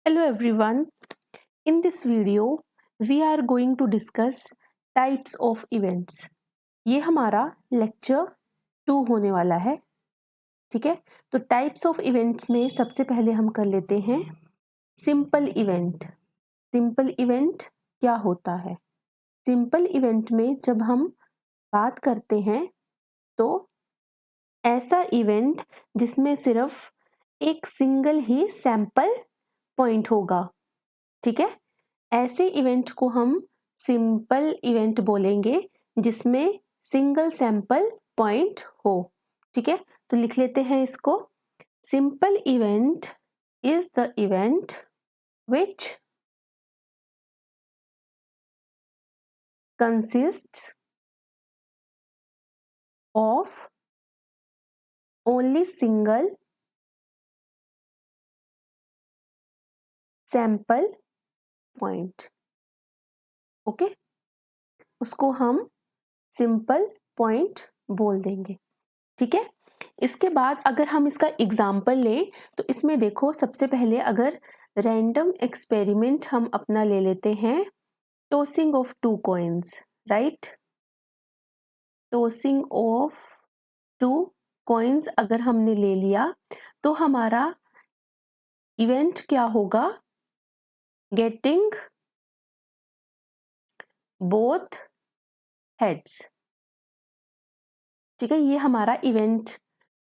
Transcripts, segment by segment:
Hello everyone. In this video, we are going to discuss types of events. ये हमारा lecture 2 होने वाला है, ठीक है। तो टाइप्स ऑफ इवेंट्स में सबसे पहले हम कर लेते हैं सिंपल इवेंट। सिंपल इवेंट क्या होता है? सिंपल इवेंट में जब हम बात करते हैं तो ऐसा इवेंट जिसमें सिर्फ एक सिंगल ही सैंपल पॉइंट होगा, ठीक है। ऐसे इवेंट को हम सिंपल इवेंट बोलेंगे जिसमें सिंगल सैंपल पॉइंट हो, ठीक है। तो लिख लेते हैं इसको। Simple event is the event which consists of only single sample point, okay. उसको हम सिंपल पॉइंट बोल देंगे, ठीक है। इसके बाद अगर हम इसका एग्जाम्पल लें तो इसमें देखो, सबसे पहले अगर रैंडम एक्सपेरिमेंट हम अपना ले लेते हैं, tossing of 2 coins, right. Tossing of 2 coins अगर हमने ले लिया तो हमारा इवेंट क्या होगा? गेटिंग बोथ हेड्स, ठीक है। ये हमारा इवेंट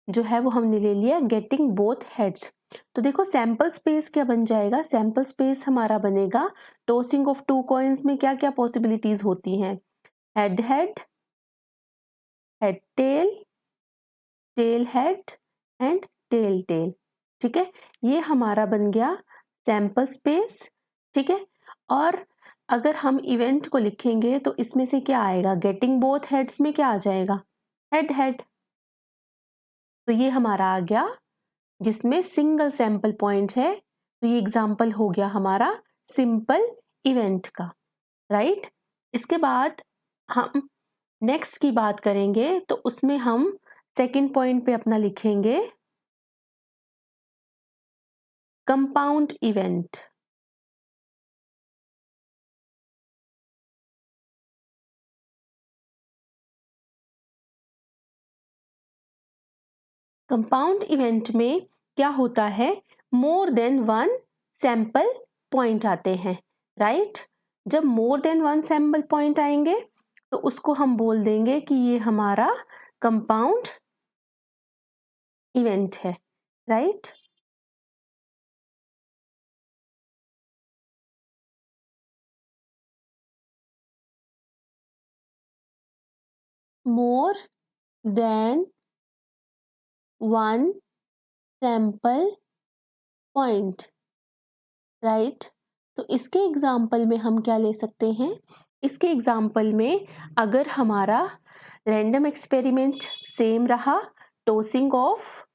जो है वो हमने ले लिया गेटिंग बोथ हेड्स। तो देखो सैंपल स्पेस क्या बन जाएगा? सैंपल स्पेस हमारा बनेगा टॉसिंग ऑफ 2 कॉइन्स में क्या क्या पॉसिबिलिटीज होती हैं? Head head, head tail, tail head and tail tail, ठीक है। ये हमारा बन गया सैंपल स्पेस, ठीक है। और अगर हम इवेंट को लिखेंगे तो इसमें से क्या आएगा? गेटिंग बोथ हेड्स में क्या आ जाएगा? Head head. तो ये हमारा आ गया जिसमें सिंगल सैंपल पॉइंट है। तो ये एग्जाम्पल हो गया हमारा सिंपल इवेंट का, राइट। इसके बाद हम नेक्स्ट की बात करेंगे तो उसमें हम सेकंड पॉइंट पे अपना लिखेंगे कंपाउंड इवेंट। कंपाउंड इवेंट में क्या होता है? मोर देन 1 सैंपल पॉइंट आते हैं, राइट। जब मोर देन 1 सैंपल पॉइंट आएंगे तो उसको हम बोल देंगे कि ये हमारा कंपाउंड इवेंट है, right. More than 1 sample point, right. तो इसके एग्जाम्पल में हम क्या ले सकते हैं? इसके एग्जाम्पल में अगर हमारा रैंडम एक्सपेरिमेंट सेम रहा, टॉसिंग ऑफ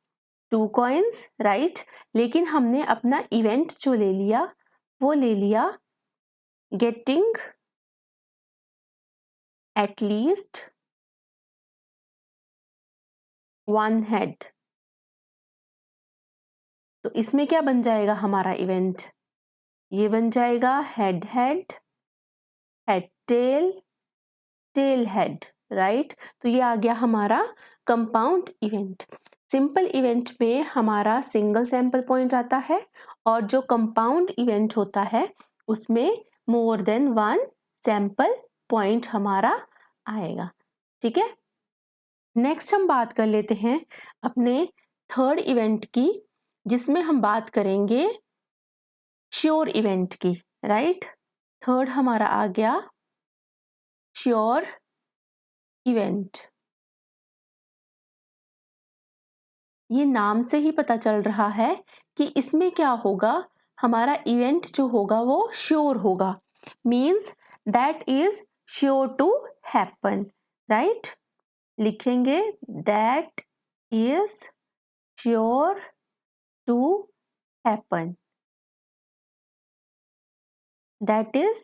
2 कॉइन्स, राइट, लेकिन हमने अपना इवेंट जो ले लिया वो ले लिया गेटिंग एटलीस्ट 1 हेड। तो इसमें क्या बन जाएगा हमारा इवेंट? ये बन जाएगा head head, head tail, tail head, right. तो ये आ गया हमारा कंपाउंड इवेंट। सिंपल इवेंट में हमारा सिंगल सैंपल पॉइंट आता है और जो कंपाउंड इवेंट होता है उसमें मोर देन 1 सैंपल पॉइंट हमारा आएगा, ठीक है। नेक्स्ट हम बात कर लेते हैं अपने थर्ड इवेंट की, जिसमें हम बात करेंगे श्योर इवेंट की, राइट। थर्ड हमारा आ गया श्योर इवेंट। ये नाम से ही पता चल रहा है कि इसमें क्या होगा? हमारा इवेंट जो होगा वो श्योर होगा, means that is sure to happen, right. लिखेंगे that is sure to happen. That is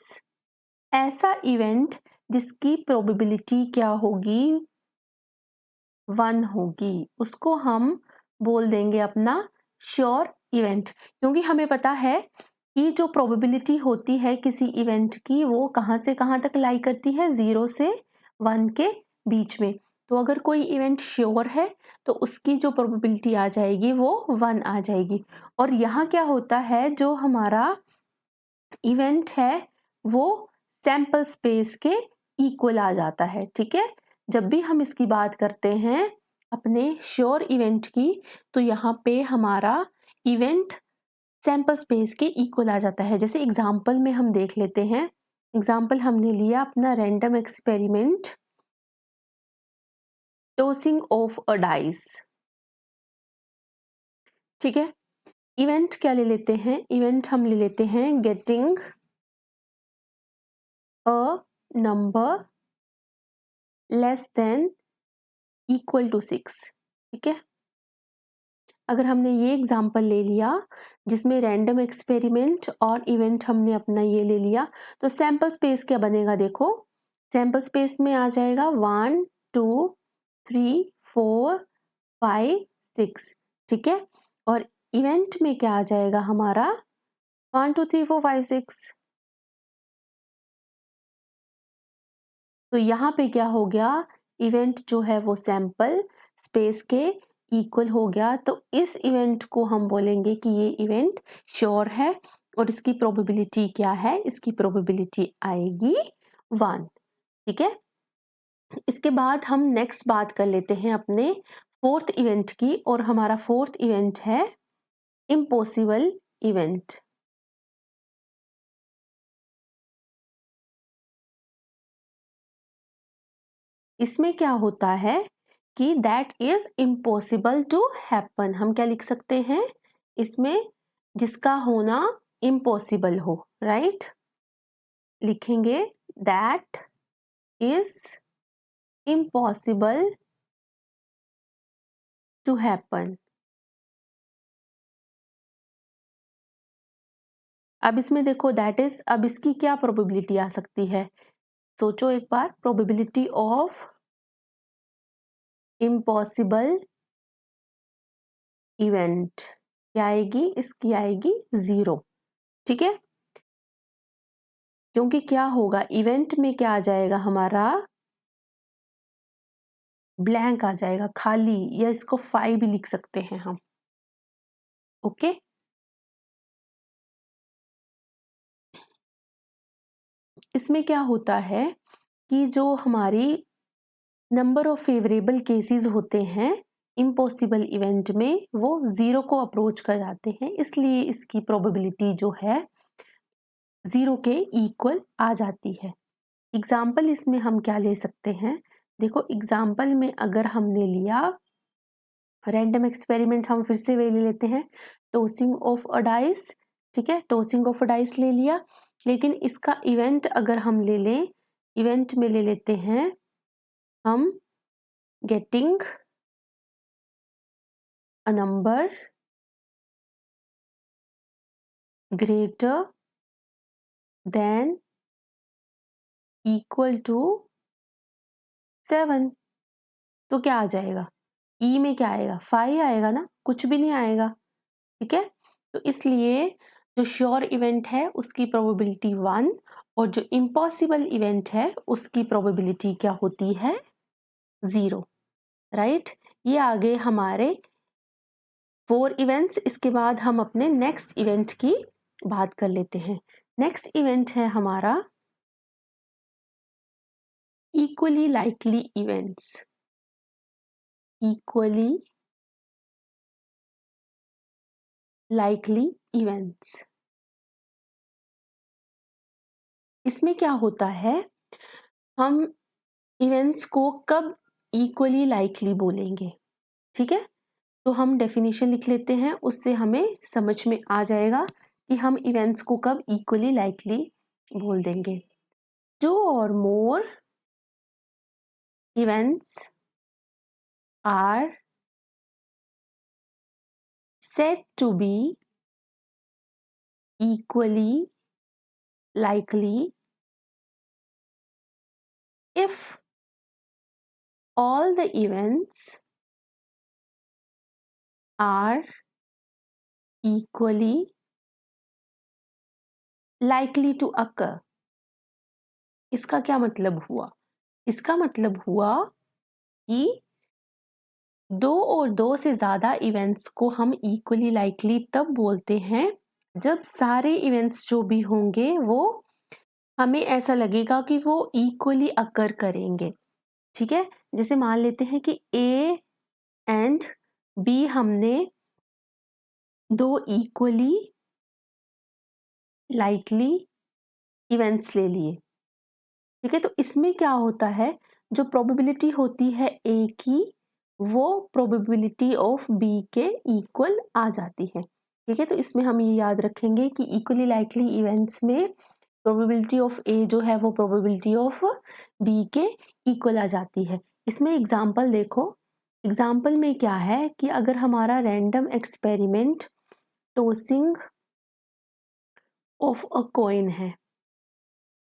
ऐसा इवेंट जिसकी प्रोबेबिलिटी क्या होगी? 1 होगी। उसको हम बोल देंगे अपना श्योर इवेंट, क्योंकि हमें पता है कि जो प्रोबेबिलिटी होती है किसी इवेंट की वो कहाँ से कहाँ तक लाई करती है, 0 से 1 के बीच में। तो अगर कोई इवेंट श्योर है तो उसकी जो प्रोबेबिलिटी आ जाएगी वो 1 आ जाएगी। और यहाँ क्या होता है, जो हमारा इवेंट है वो सैंपल स्पेस के इक्वल आ जाता है। ठीक है, जब भी हम इसकी बात करते हैं अपने श्योर इवेंट की, तो यहाँ पे हमारा इवेंट सैंपल स्पेस के इक्वल आ जाता है। जैसे एग्जाम्पल में हम देख लेते हैं, एग्जाम्पल हमने लिया अपना random experiment tossing of a dice. ठीक है, इवेंट क्या ले लेते हैं, इवेंट हम ले लेते हैं getting a number less than equal to 6। ठीक है, अगर हमने ये एग्जाम्पल ले लिया जिसमें रैंडम एक्सपेरिमेंट और इवेंट हमने अपना ये ले लिया, तो सैंपल स्पेस क्या बनेगा, देखो सैंपल स्पेस में आ जाएगा 1 2 3 4 5 6। ठीक है, और इवेंट में क्या आ जाएगा हमारा 1 2 3 4 5 6। तो यहाँ पे क्या हो गया, इवेंट जो है वो सैंपल स्पेस के इक्वल हो गया। तो इस इवेंट को हम बोलेंगे कि ये इवेंट श्योर है और इसकी प्रोबेबिलिटी क्या है, इसकी प्रोबेबिलिटी आएगी 1। ठीक है, इसके बाद हम नेक्स्ट बात कर लेते हैं अपने फोर्थ इवेंट की, और हमारा फोर्थ इवेंट है इम्पॉसिबल इवेंट। इसमें क्या होता है कि that is impossible to happen. हम क्या लिख सकते हैं इसमें, जिसका होना इम्पॉसिबल हो, राइट। लिखेंगे that is impossible to happen. अब इसमें देखो दैट इज, अब इसकी क्या प्रोबेबिलिटी आ सकती है, सोचो एक बार, प्रोबेबिलिटी ऑफ इम्पॉसिबल इवेंट क्या आएगी, इसकी आएगी 0। ठीक है, क्योंकि क्या होगा, इवेंट में क्या आ जाएगा हमारा, ब्लैंक आ जाएगा, खाली, या इसको 5 भी लिख सकते हैं हम। ओके, इसमें क्या होता है कि जो हमारी नंबर ऑफ फेवरेबल केसेस होते हैं इम्पॉसिबल इवेंट में, वो 0 को अप्रोच कर जाते हैं, इसलिए इसकी प्रोबेबिलिटी जो है 0 के इक्वल आ जाती है। एग्जाम्पल इसमें हम क्या ले सकते हैं, देखो एग्जाम्पल में अगर हमने लिया रैंडम एक्सपेरिमेंट, हम फिर से वे ले लेते हैं टॉसिंग ऑफ अ डाइस। ठीक है, टॉसिंग ऑफ अ डाइस ले लिया, लेकिन इसका इवेंट अगर हम ले लें, इवेंट में ले लेते हैं हम getting a number greater than equal to 7। तो क्या आ जाएगा, ई में क्या आएगा, 5 आएगा ना, कुछ भी नहीं आएगा। ठीक है, तो इसलिए जो श्योर इवेंट है उसकी प्रोबेबिलिटी 1, और जो इम्पॉसिबल इवेंट है उसकी प्रोबेबिलिटी क्या होती है, 0। राइट, ये आ गए हमारे 4 इवेंट्स। इसके बाद हम अपने नेक्स्ट इवेंट की बात कर लेते हैं। नेक्स्ट इवेंट है हमारा equally likely events. Equally likely events, इसमें क्या होता है, हम इवेंट्स को कब इक्वली लाइकली बोलेंगे। ठीक है, तो हम डेफिनेशन लिख लेते हैं, उससे हमें समझ में आ जाएगा कि हम इवेंट्स को कब इक्वली लाइकली बोल देंगे। 2 or more events are said to be equally likely if all the events are equally likely to occur। इसका क्या मतलब हुआ? इसका मतलब हुआ कि दो और दो से ज्यादा इवेंट्स को हम इक्वली लाइकली तब बोलते हैं जब सारे इवेंट्स जो भी होंगे वो हमें ऐसा लगेगा कि वो इक्वली अकर करेंगे। ठीक है, जैसे मान लेते हैं कि ए एंड बी हमने दो इक्वली लाइकली इवेंट्स ले लिए। ठीक है, तो इसमें क्या होता है, जो प्रोबेबिलिटी होती है ए की वो प्रोबेबिलिटी ऑफ बी के इक्वल आ जाती है। ठीक है, तो इसमें हम ये याद रखेंगे कि इक्वली लाइकली इवेंट्स में प्रोबेबिलिटी ऑफ ए जो है वो प्रोबेबिलिटी ऑफ बी के इक्वल आ जाती है। इसमें एग्जांपल देखो, एग्जांपल में क्या है कि अगर हमारा random experiment tossing of a coin है,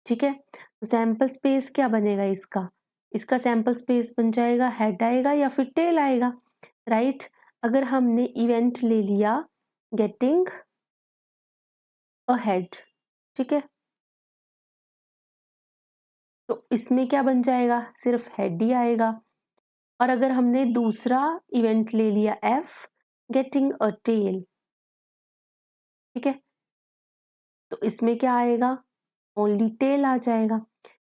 ठीक है, तो सैंपल स्पेस क्या बनेगा इसका? इसका सैंपल स्पेस बन जाएगा हेड आएगा या फिर टेल आएगा, राइट। अगर हमने इवेंट ले लिया गेटिंग अ हेड, ठीक है, तो इसमें क्या बन जाएगा? सिर्फ हेड ही आएगा। और अगर हमने दूसरा इवेंट ले लिया एफ गेटिंग अ टेल, ठीक है, तो इसमें क्या आएगा? ओनली टेल आ जाएगा।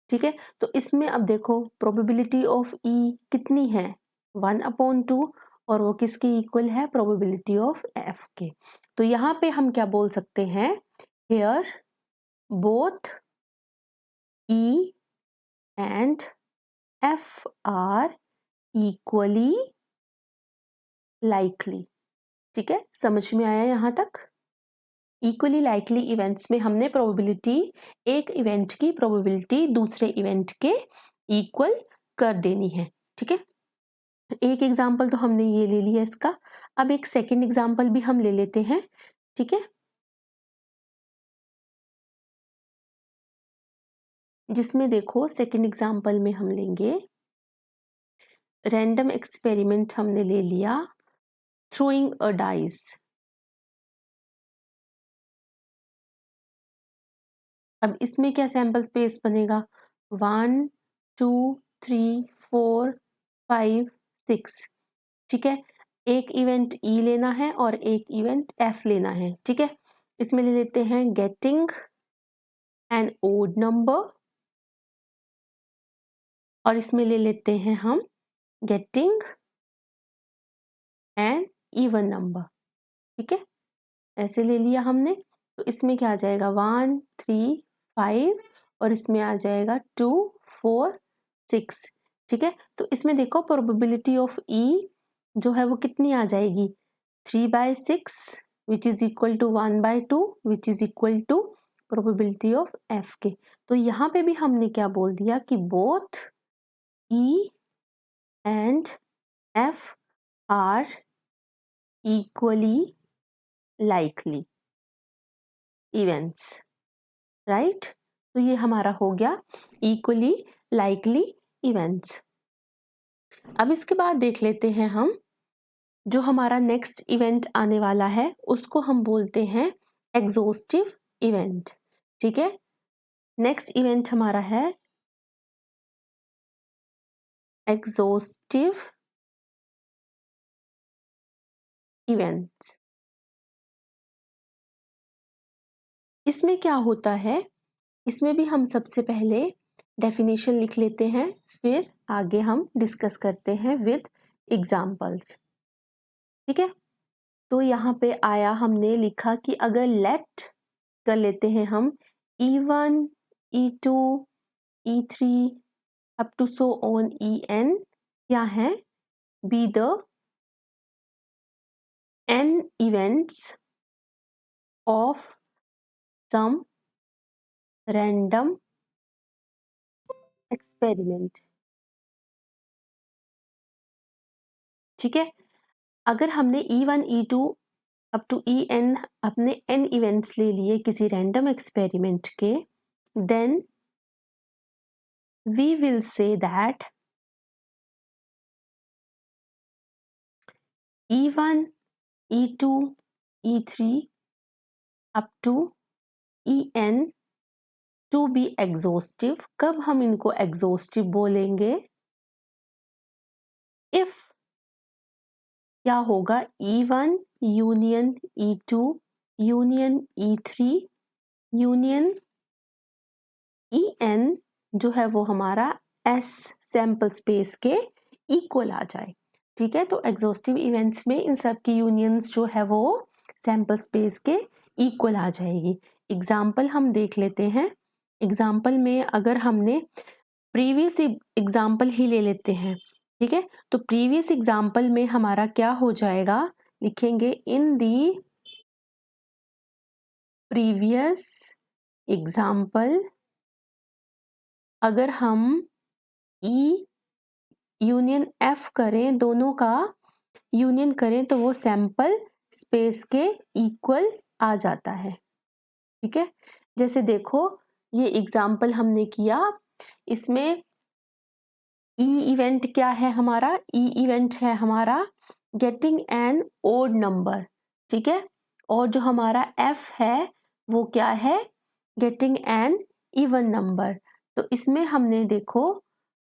ठीक है, तो इसमें अब देखो प्रोबेबिलिटी ऑफ ई कितनी है? 1/2, और वो किसके इक्वल है? प्रोबेबिलिटी ऑफ एफ के। तो यहाँ पे हम क्या बोल सकते हैं? Here both E and F R equally likely. ठीक है, समझ में आया यहाँ तक? इक्वली लाइकली इवेंट्स में हमने प्रोबेबिलिटी, एक इवेंट की प्रोबेबिलिटी दूसरे इवेंट के इक्वल कर देनी है। ठीक है, एक एग्जाम्पल तो हमने ये ले लिया इसका। अब एक सेकंड एग्जाम्पल भी हम ले लेते हैं। ठीक है, जिसमें देखो सेकंड एग्जाम्पल में हम लेंगे रैंडम एक्सपेरिमेंट, हमने ले लिया थ्रोइंग अ डाइस। अब इसमें क्या सैंपल स्पेस बनेगा? 1 2 3 4 5 6। ठीक है, एक इवेंट ई लेना है और एक इवेंट एफ लेना है। ठीक है, इसमें ले लेते हैं गेटिंग एन ओड नंबर, और इसमें ले लेते हैं हम गेटिंग एन इवन नंबर। ठीक है, ऐसे ले लिया हमने। तो इसमें क्या आ जाएगा? 1 3 5, और इसमें आ जाएगा 2 4 6। ठीक है, तो इसमें देखो प्रोबेबिलिटी ऑफ ई जो है वो कितनी आ जाएगी? 3/6 which is equal to 1/2 which is equal to probability of F के। तो यहाँ पे भी हमने क्या बोल दिया कि both E and F R equally likely events, right. तो ये हमारा हो गया इक्वली लाइकली इवेंट्स। अब इसके बाद देख लेते हैं हम जो हमारा नेक्स्ट इवेंट आने वाला है उसको हम बोलते हैं एग्जॉस्टिव इवेंट। ठीक है, नेक्स्ट इवेंट हमारा है एग्जॉस्टिव इवेंट। इसमें क्या होता है? इसमें भी हम सबसे पहले डेफिनेशन लिख लेते हैं, फिर आगे हम डिस्कस करते हैं विद एग्जाम्पल्स। ठीक है, तो यहाँ पे आया, हमने लिखा कि अगर लेट कर लेते हैं हम E1 E2 E3 up to so on En क्या है? Be the n events of some random experiment। ठीक है, अगर हमने E1 E2 up to En अपने n इवेंट्स ले लिए किसी रैंडम एक्सपेरिमेंट के, then we will say that E1 E2 E3 up to en to be exhaustive. कब हम इनको एग्जॉस्टिव बोलेंगे? इफ क्या होगा, E1 union E2 union E3 union En जो है वो हमारा S सैंपल स्पेस के इक्वल आ जाए। ठीक है, तो एग्जॉस्टिव इवेंट्स में इन सब की यूनियंस जो है वो सैंपल स्पेस के इक्वल आ जाएगी। एग्जाम्पल हम देख लेते हैं। एग्जाम्पल में अगर हमने प्रीवियस एग्जाम्पल ही ले लेते हैं, ठीक है, तो प्रीवियस एग्जाम्पल में हमारा क्या हो जाएगा, लिखेंगे इन दी प्रीवियस एग्जाम्पल अगर हम E यूनियन F करें, दोनों का यूनियन करें तो वो सैंपल स्पेस के इक्वल आ जाता है। ठीक है, जैसे देखो ये एग्जाम्पल हमने किया, इसमें ई इवेंट क्या है हमारा, ई इवेंट है हमारा गेटिंग एन ओड नंबर। ठीक है, और जो हमारा एफ है वो क्या है, गेटिंग एन इवन नंबर। तो इसमें हमने देखो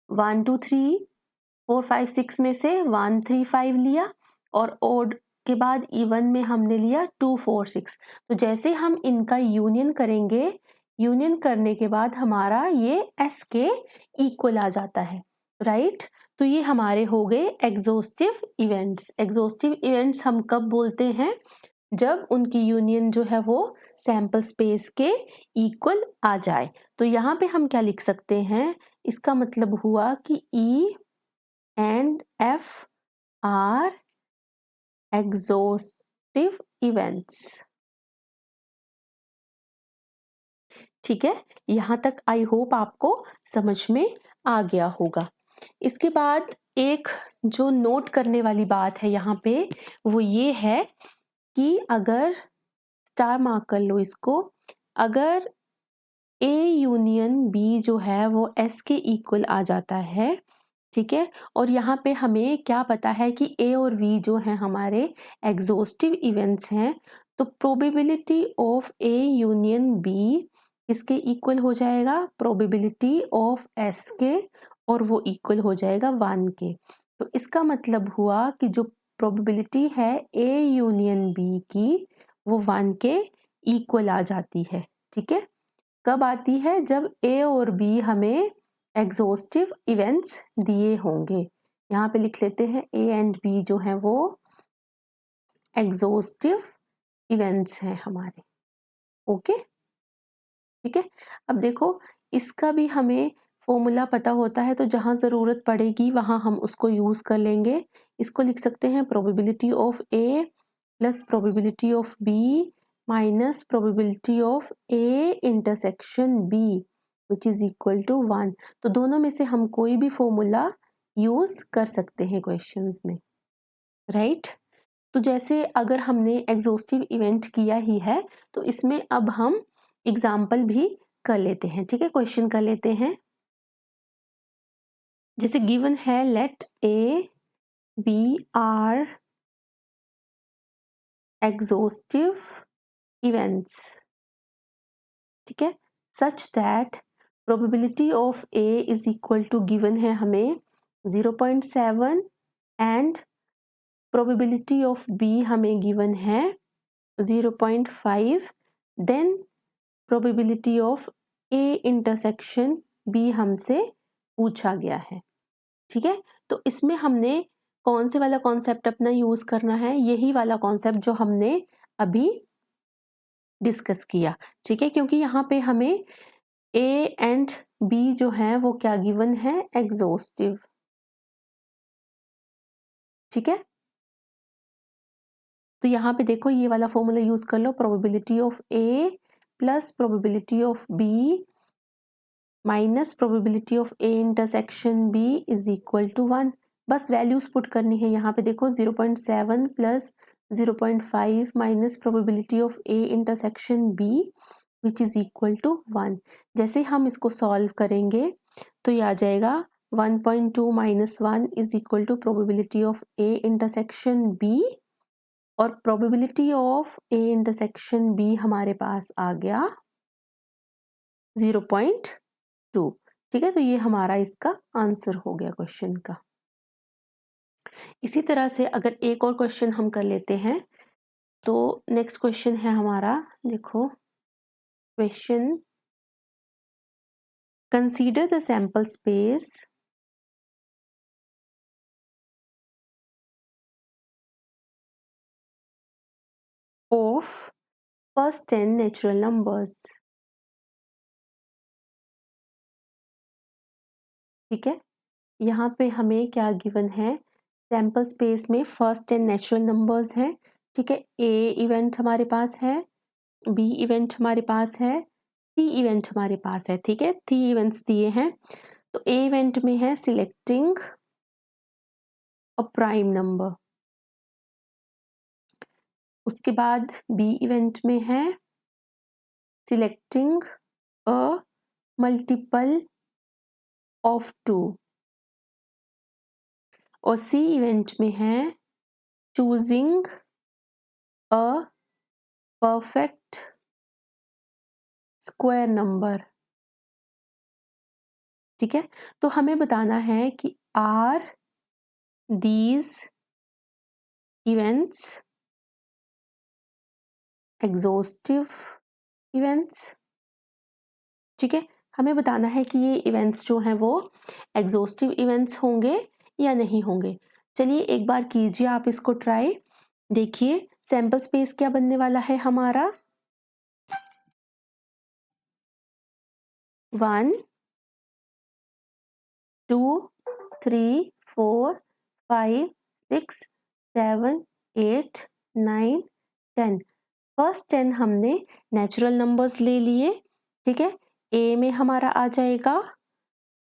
1 2 3 4 5 6 में से 1 3 5 लिया और ओड के बाद इवन में हमने लिया 2 4 6। तो जैसे हम इनका यूनियन करेंगे, यूनियन करने के बाद हमारा ये एस के इक्वल आ जाता है, राइट। तो ये हमारे हो गए एग्जॉस्टिव इवेंट्स। एग्जॉस्टिव इवेंट्स हम कब बोलते हैं, जब उनकी यूनियन जो है वो सैंपल स्पेस के इक्वल आ जाए। तो यहाँ पे हम क्या लिख सकते हैं, इसका मतलब हुआ कि E and F are exhaustive events। ठीक है, यहाँ तक आई होप आपको समझ में आ गया होगा। इसके बाद एक जो नोट करने वाली बात है यहाँ पे वो ये है कि अगर स्टार मार्क कर लो इसको, अगर A यूनियन B जो है वो S के इक्वल आ जाता है, ठीक है, और यहाँ पे हमें क्या पता है कि A और V जो हैं हमारे एग्जॉस्टिव इवेंट्स हैं, तो probability of A union B इसके इक्वल हो जाएगा प्रोबेबिलिटी ऑफ S के, और वो इक्वल हो जाएगा 1 के। तो इसका मतलब हुआ कि जो प्रोबेबिलिटी है A यूनियन B की वो 1 के इक्वल आ जाती है। ठीक है, कब आती है, जब A और B हमें एग्जॉस्टिव इवेंट्स दिए होंगे। यहाँ पे लिख लेते हैं A एंड B जो हैं वो एग्जॉस्टिव इवेंट्स हैं हमारे। ओके, ठीक है, अब देखो इसका भी हमें फॉर्मूला पता होता है, तो जहाँ ज़रूरत पड़ेगी वहाँ हम उसको यूज़ कर लेंगे। इसको लिख सकते हैं probability of A plus probability of B minus probability of A intersection B which is equal to 1। तो दोनों में से हम कोई भी फॉर्मूला यूज कर सकते हैं क्वेश्चंस में, राइट। तो जैसे अगर हमने एग्जॉस्टिव इवेंट किया ही है तो इसमें अब हम एग्जाम्पल भी कर लेते हैं। ठीक है, क्वेश्चन कर लेते हैं। जैसे गिवन है let A B are exhaustive events, ठीक है, such that probability of A is equal to given है हमें 0.7 एंड प्रोबेबिलिटी ऑफ B हमें गिवन है 0.5, then probability of A intersection B हमसे पूछा गया है। ठीक है, तो इसमें हमने कौन से वाला कॉन्सेप्ट अपना यूज करना है, यही वाला कॉन्सेप्ट जो हमने अभी डिस्कस किया। ठीक है, क्योंकि यहाँ पे हमें A एंड B जो है वो क्या गिवन है, एग्जॉस्टिव। ठीक है, तो यहाँ पे देखो ये वाला फॉर्मूला यूज कर लो, probability of A plus probability of B minus probability of A intersection B is equal to 1। बस वैल्यूज पुट करनी है। यहाँ पे देखो 0.7 plus 0.5 minus probability of A intersection B which is equal to 1। जैसे हम इसको सॉल्व करेंगे तो ये आ जाएगा 1.2 minus 1 is equal to probability of A intersection B, और probability of A intersection B हमारे पास आ गया 0.2। ठीक है, तो ये हमारा इसका आंसर हो गया क्वेश्चन का। इसी तरह से अगर एक और क्वेश्चन हम कर लेते हैं, तो नेक्स्ट क्वेश्चन है हमारा, देखो question, consider the sample space of first 10 natural numbers. ठीक है, यहाँ पे हमें क्या गिवन है, सैंपल स्पेस में फर्स्ट 10 नेचुरल नंबर्स हैं। ठीक है, ए इवेंट हमारे पास है, बी इवेंट हमारे पास है, सी इवेंट हमारे पास है। ठीक है, 3 इवेंट्स दिए हैं। तो ए इवेंट में है सिलेक्टिंग अ प्राइम नंबर, उसके बाद बी इवेंट में है सिलेक्टिंग अ मल्टीपल ऑफ 2, और सी इवेंट में है choosing a perfect square number. ठीक है, तो हमें बताना है कि are these events exhaustive events. ठीक है, हमें बताना है कि ये इवेंट्स जो हैं वो एग्जॉस्टिव इवेंट्स होंगे या नहीं होंगे। चलिए एक बार कीजिए आप इसको ट्राई। देखिए सैंपल स्पेस क्या बनने वाला है हमारा, 1 2 3 4 5 6 7 8 9 10। फर्स्ट 10 हमने नेचुरल नंबर्स ले लिए। ठीक है, ए में हमारा आ जाएगा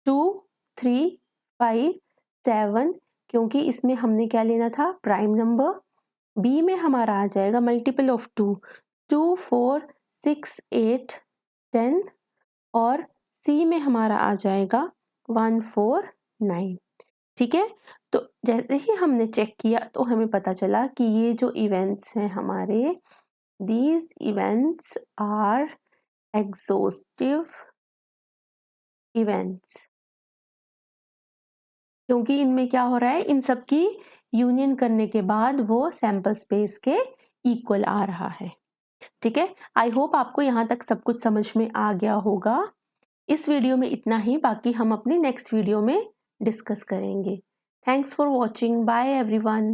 2 3 5 7, क्योंकि इसमें हमने क्या लेना था, प्राइम नंबर। बी में हमारा आ जाएगा मल्टीपल ऑफ 2 2 4 6 8 10, और सी में हमारा आ जाएगा 1 4 9। ठीक है, तो जैसे ही हमने चेक किया तो हमें पता चला कि ये जो इवेंट्स हैं हमारे, these events are exhaustive events, क्योंकि इनमें क्या हो रहा है, इन सब की यूनियन करने के बाद वो सैंपल स्पेस के इक्वल आ रहा है। ठीक है, आई होप आपको यहाँ तक सब कुछ समझ में आ गया होगा। इस वीडियो में इतना ही, बाकी हम अपनी नेक्स्ट वीडियो में डिस्कस करेंगे। Thanks for watching, bye everyone.